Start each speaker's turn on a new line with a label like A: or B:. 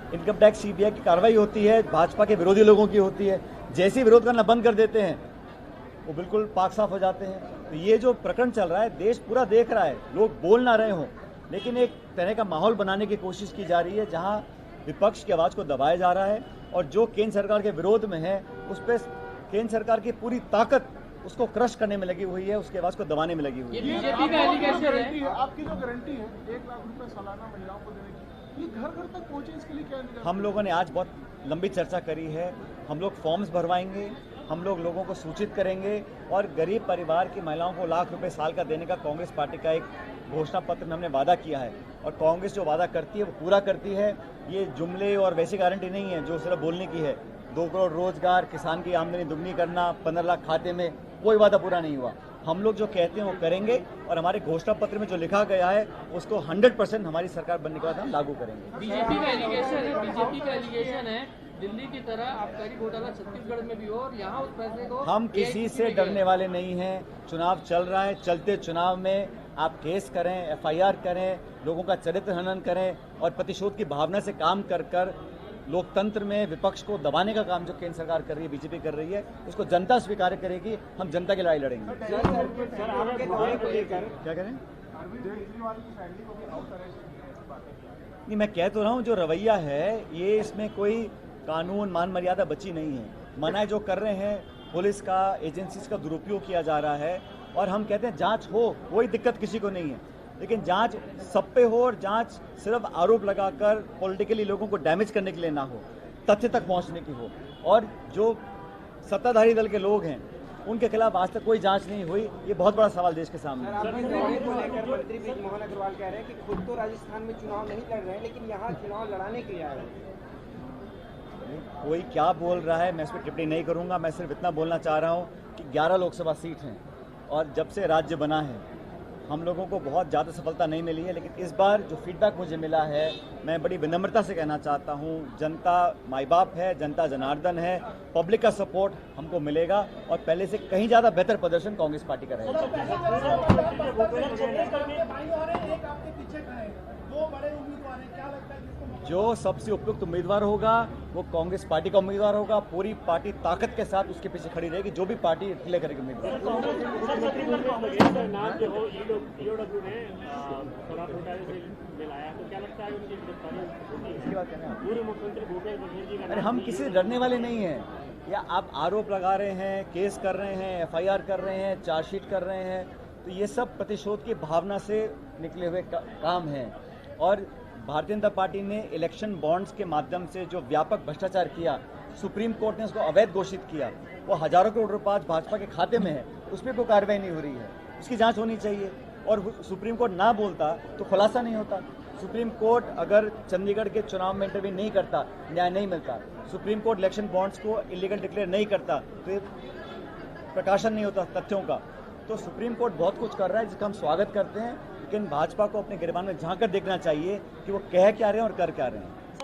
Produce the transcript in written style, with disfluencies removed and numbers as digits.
A: Income tax CBI की कार्रवाई होती है, भाजपा के विरोधी लोगों की होती है। जैसे ही विरोध करना बंद कर देते हैं वो बिल्कुल पाक साफ हो जाते हैं। तो ये जो प्रकरण चल रहा है देश पूरा देख रहा है, लोग बोल ना रहे हों, लेकिन एक तरह का माहौल बनाने की कोशिश की जा रही है जहां विपक्ष की आवाज़ को दबाया जा रहा है और जो केंद्र सरकार के विरोध में है उस पर केंद्र सरकार की पूरी ताकत उसको क्रश करने में लगी हुई है, उसकी आवाज़ को दबाने में लगी हुई है।
B: बीजेपी का एलिगेशन है,
C: आपकी जो गारंटी है 1 लाख रुपए सालाना महिलाओं को देने की, ये घर घर तक पहुंचे, इसके लिए क्या?
A: हम लोगों ने आज बहुत लंबी चर्चा करी है। हम लोग फॉर्म्स भरवाएंगे, हम लोग लोगों को सूचित करेंगे और गरीब परिवार की महिलाओं को लाख रुपए साल का देने का कांग्रेस पार्टी का एक घोषणा पत्र में हमने वादा किया है और कांग्रेस जो वादा करती है वो पूरा करती है। ये जुमले और वैसी गारंटी नहीं है जो सिर्फ बोलने की है। 2 करोड़ रोजगार, किसान की आमदनी दुगनी करना, 15 लाख खाते में, कोई वादा पूरा नहीं हुआ। हम लोग जो कहते हैं वो करेंगे और हमारे घोषणा पत्र में जो लिखा गया है उसको 100% हमारी सरकार बनने के बाद हम लागू करेंगे।
B: बीजेपी का एलिगेशन है दिल्ली की तरह आबकारी घोटाला छत्तीसगढ़ में भी हो और यहाँ उस पैसे को
A: हम किसी से डरने वाले नहीं हैं। चुनाव चल रहा है, चलते चुनाव में आप केस करें, एफआईआर करें, लोगों का चरित्र हनन करें और प्रतिशोध की भावना से काम कर कर लोकतंत्र में विपक्ष को दबाने का काम जो केंद्र सरकार कर रही है, बीजेपी कर रही है, उसको जनता स्वीकार करेगी। हम जनता की लड़ाई लड़ेंगे। क्या करें? नहीं, मैं कह तो रहा हूँ जो रवैया है ये, इसमें कोई कानून मान मर्यादा बची नहीं है। मना जो कर रहे हैं पुलिस का, एजेंसीज का दुरुपयोग किया जा रहा है और हम कहते हैं जांच हो, कोई दिक्कत किसी को नहीं है, लेकिन जांच सब पे हो और जांच सिर्फ आरोप लगाकर पॉलिटिकली लोगों को डैमेज करने के लिए ना हो, तथ्य तक पहुंचने की हो। और जो सत्ताधारी दल के लोग हैं उनके खिलाफ आज तक कोई जांच नहीं हुई, ये बहुत बड़ा सवाल देश के सामने है।
D: मंत्री बृजमोहन अग्रवाल कह रहे हैं कि खुद तो राजस्थान में चुनाव नहीं लड़ रहे हैं लेकिन यहाँ चुनाव लड़ाने के लिए आए हैं।
A: कोई क्या बोल रहा है मैं इस पर टिप्पणी नहीं करूंगा। मैं सिर्फ इतना बोलना चाह रहा हूँ कि 11 लोकसभा सीट हैं और जब से राज्य बना है हम लोगों को बहुत ज़्यादा सफलता नहीं मिली है, लेकिन इस बार जो फीडबैक मुझे मिला है मैं बड़ी विनम्रता से कहना चाहता हूँ, जनता माई बाप है, जनता जनार्दन है, पब्लिक का सपोर्ट हमको मिलेगा और पहले से कहीं ज़्यादा बेहतर प्रदर्शन कांग्रेस पार्टी का रहेगा। जो सबसे उपयुक्त उम्मीदवार होगा वो कांग्रेस पार्टी का उम्मीदवार होगा। पूरी पार्टी ताकत के साथ उसके पीछे खड़ी रहेगी, जो भी पार्टी डिक्लेयर करेगी उम्मीदवार। अरे हम किसी से डरने वाले नहीं हैं। या आप आरोप लगा रहे हैं, केस कर रहे हैं, एफआईआर कर रहे हैं, चार्जशीट कर रहे हैं, तो ये सब प्रतिशोध की भावना से निकले हुए काम हैं। और भारतीय जनता पार्टी ने इलेक्शन बॉन्ड्स के माध्यम से जो व्यापक भ्रष्टाचार किया, सुप्रीम कोर्ट ने उसको अवैध घोषित किया, वो हजारों करोड़ रुपए आज भाजपा के खाते में है, उस पर कोई कार्रवाई नहीं हो रही है। उसकी जांच होनी चाहिए और सुप्रीम कोर्ट ना बोलता तो खुलासा नहीं होता। सुप्रीम कोर्ट अगर चंडीगढ़ के चुनाव में इंटरव्यू नहीं करता, न्याय नहीं मिलता, सुप्रीम कोर्ट इलेक्शन बॉन्ड्स को इलीगल डिक्लेयर नहीं करता तो ये प्रकाशन नहीं होता तथ्यों का। तो सुप्रीम कोर्ट बहुत कुछ कर रहा है जिसका हम स्वागत करते हैं, लेकिन भाजपा को अपने गिरबान में झांक कर देखना चाहिए कि वो कह क्या रहे हैं और कर क्या रहे हैं।